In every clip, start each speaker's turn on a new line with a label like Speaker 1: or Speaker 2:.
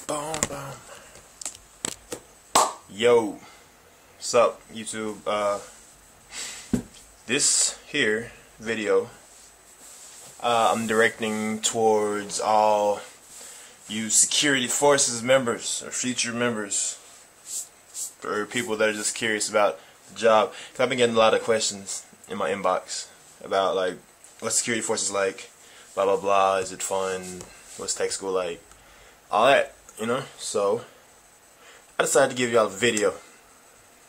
Speaker 1: Boom, boom. Yo, what's up, YouTube? This here video, I'm directing towards all you security forces members or future members, or people that are just curious about the job. 'Cause I've been getting a lot of questions in my inbox about like, what's security forces like, blah blah blah, is it fun, what's tech school like, all that, you know. So I decided to give y'all a video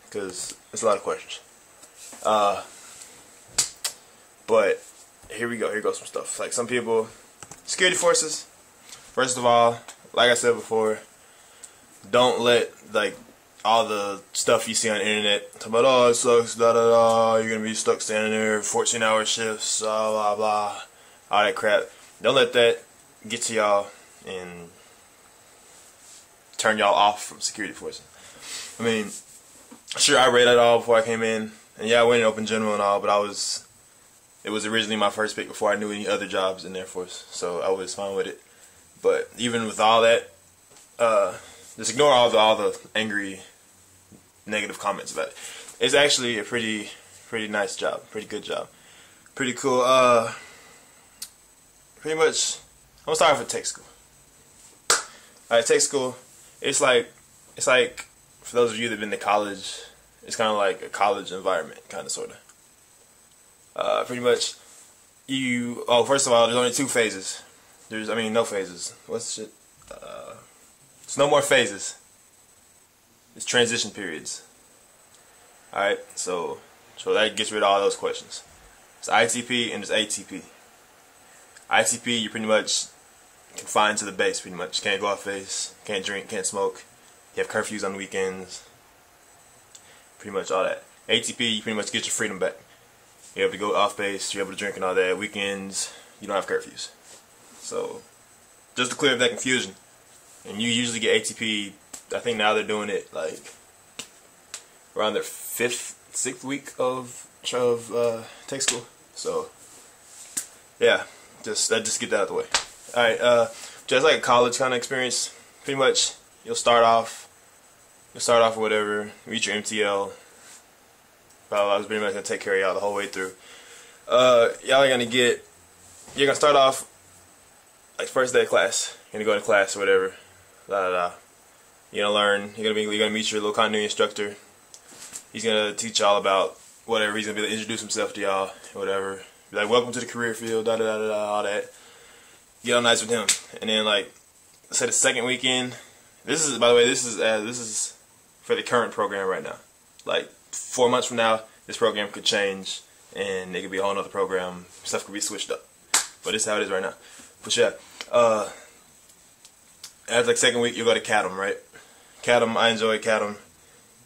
Speaker 1: because there's a lot of questions. But here we go. Here goes some stuff. Like some people, security forces. First of all, like I said before, don't let like all the stuff you see on the internet talk about, oh, it sucks, da da da, you're gonna be stuck standing there, 14-hour shifts, blah blah blah, all that crap. Don't let that get to y'all and turn y'all off from security forces. I mean, sure, I read it all before I came in, and yeah, I went in open general and all, but it was originally my first pick before I knew any other jobs in the Air Force, so I was fine with it. But even with all that, just ignore all the angry, negative comments about it. It's actually a pretty nice job, pretty good job, pretty cool. Pretty much, I'm gonna start off with tech school. Alright, tech school. It's like for those of you that've been to college, it's kind of like a college environment, kind of, sort of. Pretty much, first of all, there's only 2 phases. No phases. What's shit? There's no more phases. It's transition periods. Alright, so that gets rid of all those questions. It's ITP and it's ATP. ITP, you're pretty much confined to the base, pretty much. Can't go off base, can't drink, can't smoke. You have curfews on the weekends. Pretty much all that. ATP, you pretty much get your freedom back. You're able to go off base, you're able to drink and all that. Weekends, you don't have curfews. So, just to clear up that confusion. And you usually get ATP, I think now they're doing it like around their 5th, 6th week of tech school. So, yeah, just get that out of the way. Alright, just like a college kind of experience. Pretty much, you'll start off with whatever, reach your MTL. I was pretty much gonna take care of y'all the whole way through. Y'all are you're gonna start off like first day of class. You're gonna go to class or whatever. You're gonna learn. You're gonna meet your little continuity instructor. He's gonna teach y'all about whatever. He's gonna be able to introduce himself to y'all, whatever. Be like, welcome to the career field, da da da da, all that. Get all nice with him, and then like, say the second weekend. This is, by the way, this is for the current program right now. Like 4 months from now, this program could change, and it could be a whole nother program. Stuff could be switched up, but this is how it is right now. But yeah, after like second week, you go to CADM, right? CADM, I enjoy CADM.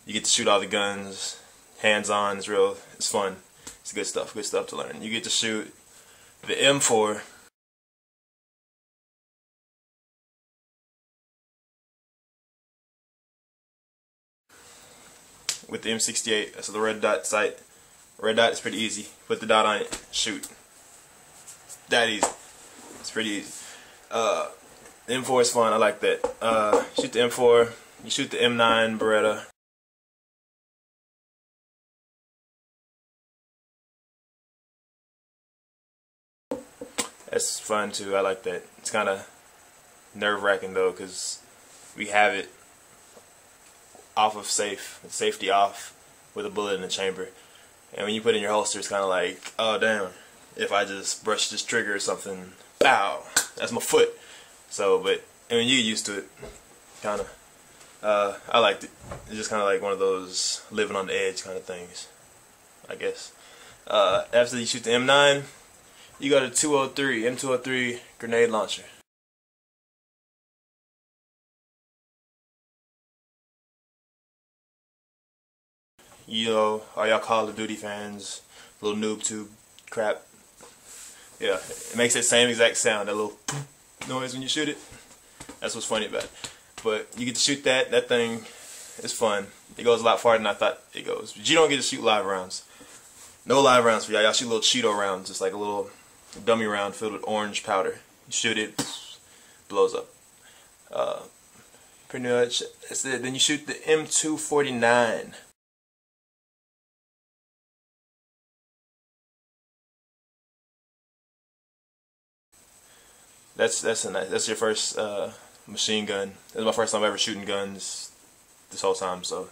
Speaker 1: You get to shoot all the guns, hands-on. It's fun. It's good stuff to learn. You get to shoot the M4. With the M68, that's the red dot sight. Red dot is pretty easy. Put the dot on it, shoot. That easy. It's pretty easy. The M4 is fun. I like that. Shoot the M4. You shoot the M9 Beretta. That's fun too. I like that. It's kind of nerve-wracking though, because we have it off of safety off, with a bullet in the chamber, and when you put it in your holster, it's kind of like, oh damn, if I just brush this trigger or something, pow, that's my foot. So, but I mean, you get used to it, kind of. I liked it. It's just kind of like one of those living on the edge kind of things, I guess. After you shoot the M9, you got a M203 grenade launcher. You know, all y'all Call of Duty fans, little noob tube crap. Yeah, it makes that same exact sound, that little noise when you shoot it. That's what's funny about it. But you get to shoot that thing is fun. It goes a lot farther than I thought it goes. But you don't get to shoot live rounds. No live rounds for y'all. Y'all shoot little Cheeto rounds, just like a little dummy round filled with orange powder. You shoot it, blows up. Pretty much. That's it. Then you shoot the M249. That's your first machine gun. That was my first time ever shooting guns this whole time, so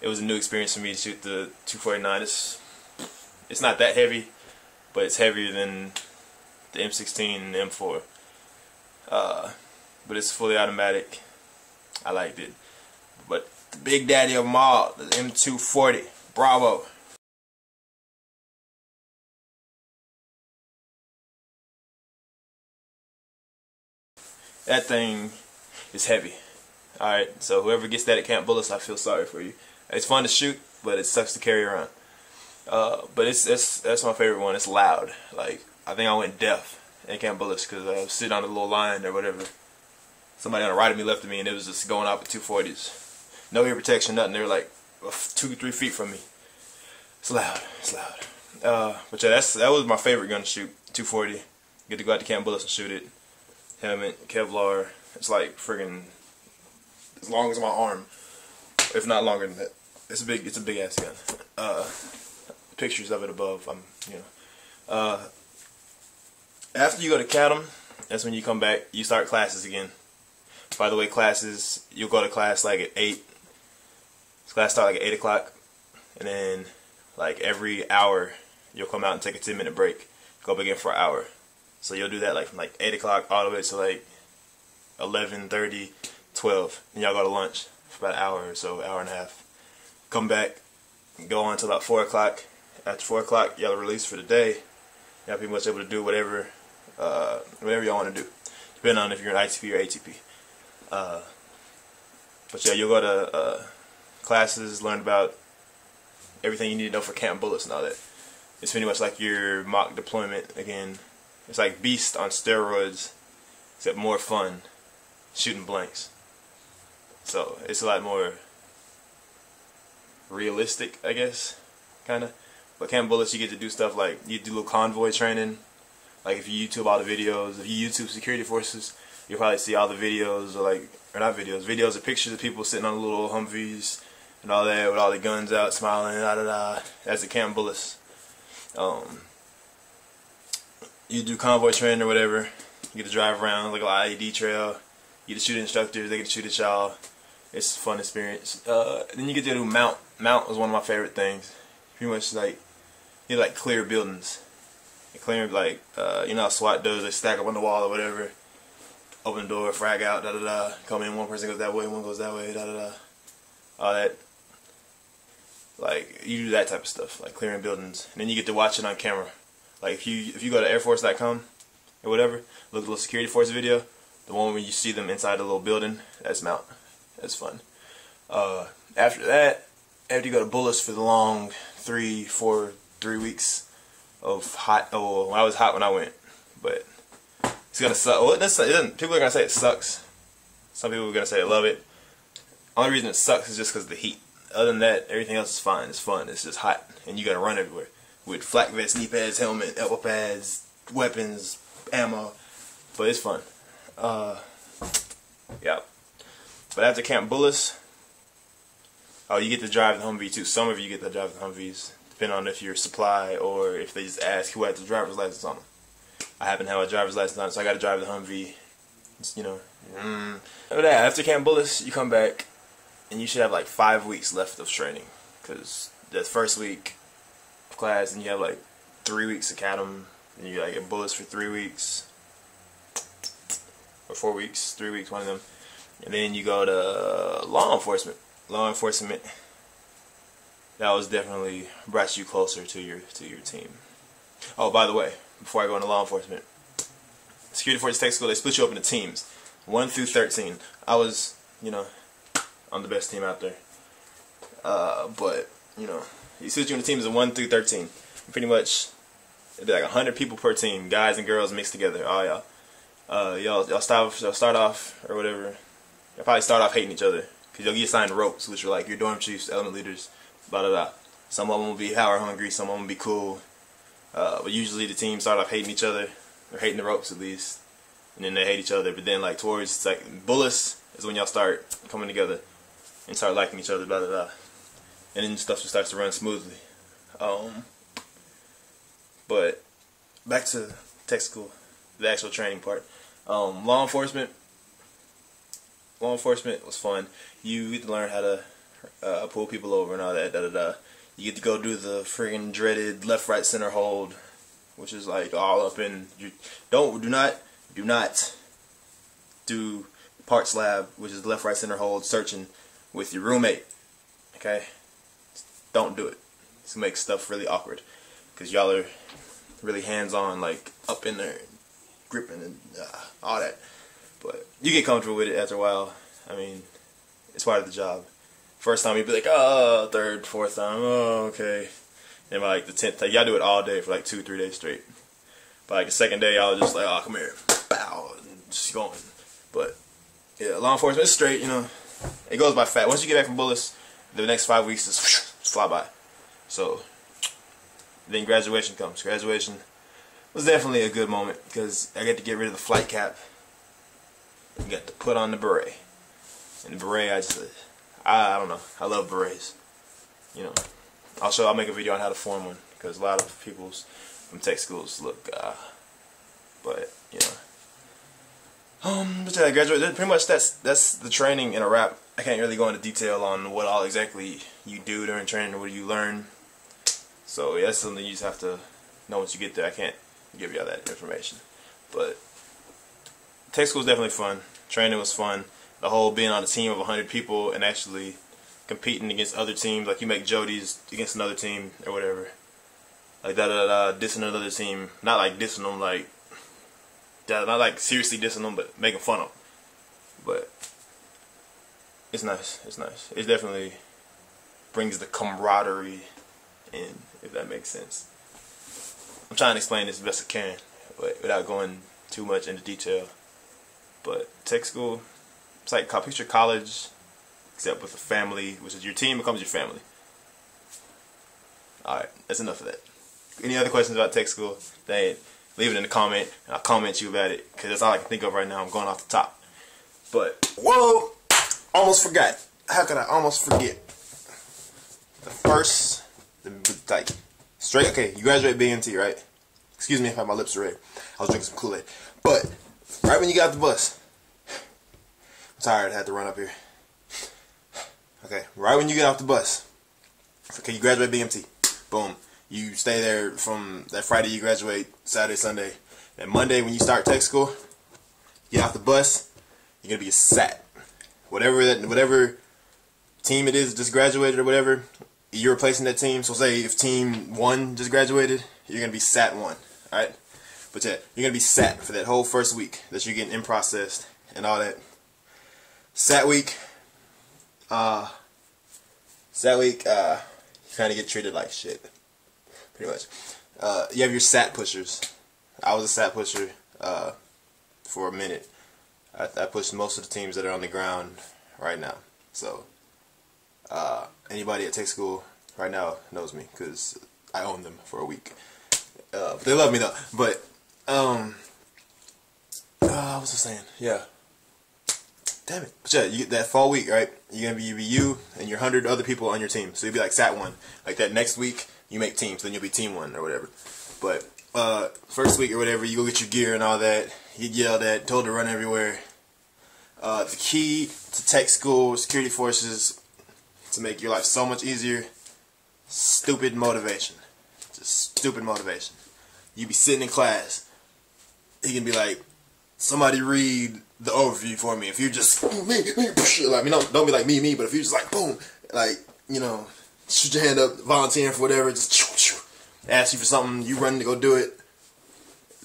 Speaker 1: it was a new experience for me to shoot the 249. It's not that heavy, but it's heavier than the M16 and the M4. But it's fully automatic. I liked it. But the big daddy of them all, the M240 Bravo. That thing is heavy. Alright, so whoever gets that at Camp Bullis, I feel sorry for you. It's fun to shoot, but it sucks to carry around. But that's my favorite one. It's loud. Like, I think I went deaf at Camp Bullis because I was sitting on a little line or whatever. Somebody on the right of me left of me, and it was just going off with 240s. No ear protection, nothing. They were like 2-3 feet from me. It's loud. It's loud. But yeah, that was my favorite gun to shoot. 240. Get to go out to Camp Bullis and shoot it. Helmet, Kevlar. It's like friggin' as long as my arm, if not longer than that. It's a big ass gun. Pictures of it above. After you go to CADM, that's when you come back. You start classes again. By the way, classes, you'll go to class like at 8. Class start like at 8 o'clock, and then like every hour you'll come out and take a 10-minute break. Go back in for an hour. So you'll do that like from like 8 o'clock all the way to like 11:30, 12. And y'all go to lunch for about an hour or so, hour and a half. Come back, go on until about 4 o'clock. After 4 o'clock, y'all are released for the day. Y'all pretty much able to do whatever y'all want to do, depending on if you're an ITP or ATP. But yeah, you'll go to classes, learn about everything you need to know for Camp Bullis and all that. It's pretty much like your mock deployment again. It's like Beast on steroids, except more fun, shooting blanks. So it's a lot more realistic, I guess, kind of. But Camp Bullis, you get to do stuff like, you do little convoy training. Like if you YouTube all the videos, if you YouTube security forces, you'll probably see all the videos, or not videos, videos or pictures of people sitting on little Humvees and all that with all the guns out, smiling, da da da. That's at Camp Bullis. You do convoy training or whatever. You get to drive around like a IED trail. You get to shoot instructors. They get to shoot at y'all. It's a fun experience. Then you get to do mount. Mount was one of my favorite things. Pretty much like you like clear buildings. You clear like you know how SWAT does. They stack up on the wall or whatever. Open the door, frag out, da da da. Come in. One person goes that way. One goes that way. Da da da. All that. Like you do that type of stuff, like clearing buildings, and then you get to watch it on camera. Like if you go to airforce.com or whatever, look at the little security force video, the one where you see them inside the little building, that's mount. That's fun. After that, after you go to Bullis for the long 3 weeks of hot. Oh, I was hot when I went, but it's gonna suck. Well, people are gonna say it sucks. Some people are gonna say they love it. Only reason it sucks is just because of the heat. Other than that, everything else is fine. It's fun. It's just hot, and you gotta run everywhere with flak vest, knee pads, helmet, elbow pads, weapons, ammo. But it's fun. Yeah. But after Camp Bullis, oh, you get to drive the Humvee too. Some of you get to drive the Humvees, depending on if you're supply or if they just ask who has the driver's license on them. I happen to have a driver's license on it, so I got to drive the Humvee. It's, you know. But yeah, after Camp Bullis, you come back, and you should have like 5 weeks left of training, because the first week of class, and you have like 3 weeks of CADM, and you like get Bullis for 3 weeks, or 4 weeks, 3 weeks, one of them, and then you go to law enforcement. Law enforcement, that was definitely brought you closer to your team. Oh, by the way, before I go into law enforcement, Security Forces Tech School, they split you up into teams, 1 through 13. I was, you know, I'm the best team out there. But, you know, you split you into teams of 1 through 13. Pretty much, it'd be like 100 people per team, guys and girls mixed together. Oh, y'all start off, or whatever. You'll probably start off hating each other, because you'll get assigned ropes, which are like your dorm chiefs, element leaders, blah, blah, blah. Some of them will be power hungry, some of them will be cool. But usually the teams start off hating each other, or hating the ropes at least, and then they hate each other. But then like towards like Bullis is when y'all start coming together and start liking each other, blah, blah, blah. And then stuff just starts to run smoothly. But back to tech school, the actual training part. Law enforcement was fun. You get to learn how to pull people over and all that, da da da. You get to go do the friggin' dreaded left, right, center hold, which is like all up in. Do not do parts lab, which is left, right, center hold searching with your roommate. Okay, don't do it. This makes stuff really awkward because y'all are really hands-on, like up in there, gripping and all that. But you get comfortable with it after a while. I mean, it's part of the job. First time you'd be like, oh, third, fourth time, oh, okay. And by like the 10th time, y'all do it all day for like 2-3 days straight. But like the second day, y'all just like, oh, come here, bow, and just going. But yeah, law enforcement is straight, you know. It goes by fast. Once you get back from Bullis, the next 5 weeks just fly by. So then graduation comes. Graduation was definitely a good moment because I get to get rid of the flight cap. You got to put on the beret. And the beret, I don't know. I love berets. You know. I'll make a video on how to form one because a lot of people from tech schools look, but you know. But yeah, graduate. Pretty much that's the training in a wrap. I can't really go into detail on what all exactly you do during training or what you learn. So yeah, that's something you just have to know once you get there. I can't give you all that information. But tech school was definitely fun. Training was fun. The whole being on a team of 100 people and actually competing against other teams, like you make Jodies against another team or whatever. Like dissing another team. Not like dissing them like, not like seriously dissing them, but making fun of them. But it's nice. It's nice. It definitely brings the camaraderie in, if that makes sense. I'm trying to explain this as best I can, but without going too much into detail. But tech school, it's like picture college, except with a family, which is your team becomes your family. Alright, that's enough of that. Any other questions about tech school? Leave it in the comment, and I'll comment you about it, because that's all I can think of right now. I'm going off the top. But, whoa! Almost forgot. How could I almost forget? The first, straight, okay, you graduate BMT, right? Excuse me if my lips are red. I was drinking some Kool-Aid. But, right when you got off the bus, I'm tired, I had to run up here. Okay, right when you get off the bus, okay, you graduate BMT. Boom. You stay there from that Friday you graduate, Saturday, Sunday. And Monday when you start tech school, you get off the bus, you're going to be a SAT. Whatever team it is just graduated or whatever, you're replacing that team. So say if team 1 just graduated, you're going to be SAT 1. Alright? But yeah, you're going to be SAT for that whole first week that you're getting in processed and all that. SAT week, you kind of get treated like shit. Pretty much. You have your SAT pushers. I was a SAT pusher for a minute. I pushed most of the teams that are on the ground right now. So anybody at tech school right now knows me because I own them for a week. But they love me though. But what was I saying? Yeah. Damn it. But yeah, you get that fall week, right? You're gonna be you and your 100 other people on your team. So you'll be like SAT 1. Like that next week, you make teams, then you'll be team 1 or whatever. But first week or whatever, you go get your gear and all that. You get yelled at, told to run everywhere. The key to tech school, security forces, to make your life so much easier, stupid motivation. Just stupid motivation. You be sitting in class, he can be like, somebody read the overview for me. If you just me, like, don't be like me, but if you just like boom, like, you know, shoot your hand up, volunteering for whatever, just ask you for something, you run to go do it.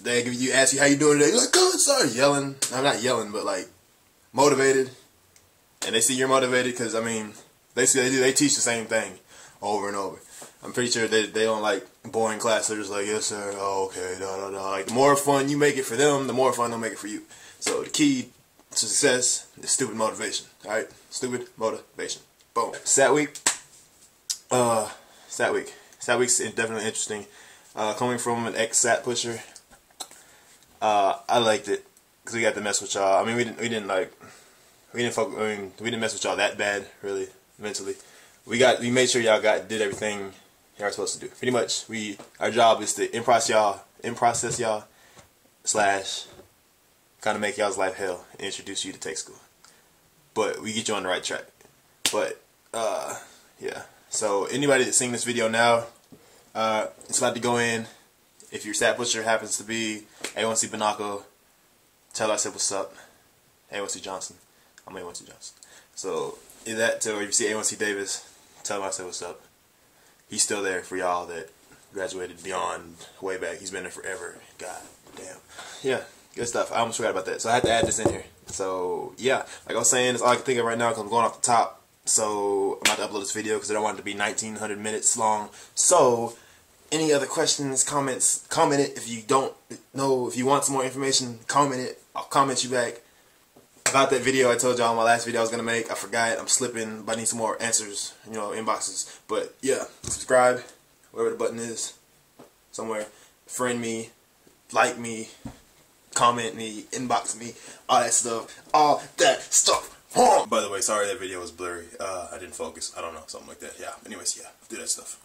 Speaker 1: They ask you how you doing today. You're like, good, sorry, yelling. I'm not yelling, but like motivated, and they see you're motivated because I mean, they teach the same thing over and over. I'm pretty sure they don't like boring class. They're just like, yes sir, oh okay, da da da. Like the more fun you make it for them, the more fun they'll make it for you. So the key to success is stupid motivation. All right, stupid motivation. Boom. SAT week. SAT week's definitely interesting. Coming from an ex-SAT pusher, I liked it because we got to mess with y'all. I mean, we didn't like we didn't mess with y'all that bad, really, mentally. We made sure y'all did everything y'all were supposed to do. Pretty much, our job is to in-process y'all, slash, kind of make y'all's life hell and introduce you to tech school. But we get you on the right track. But, yeah. So, anybody that's seeing this video now, it's about to go in. If your stat pusher happens to be A1C Binaco, tell her I said what's up. A1C Johnson. I'm A1C Johnson. So, either that, or if you see A1C Davis, tell him I said what's up. He's still there for y'all that graduated beyond way back. He's been there forever. God damn. Yeah, good stuff. I almost forgot about that. So I had to add this in here. So yeah, like I was saying, it's all I can think of right now because I'm going off the top. So I'm about to upload this video because I don't want it to be 1900 minutes long. So any other questions, comments, comment it. If you don't know, if you want some more information, comment it. I'll comment you back. About that video I told y'all in my last video I was going to make. I forgot. I'm slipping, but I need some more answers, you know, inboxes. But yeah, subscribe, wherever the button is, somewhere. Friend me, like me, comment me, inbox me, all that stuff. All that stuff. By the way, sorry that video was blurry. I didn't focus. I don't know, something like that. Yeah, anyways, yeah, do that stuff.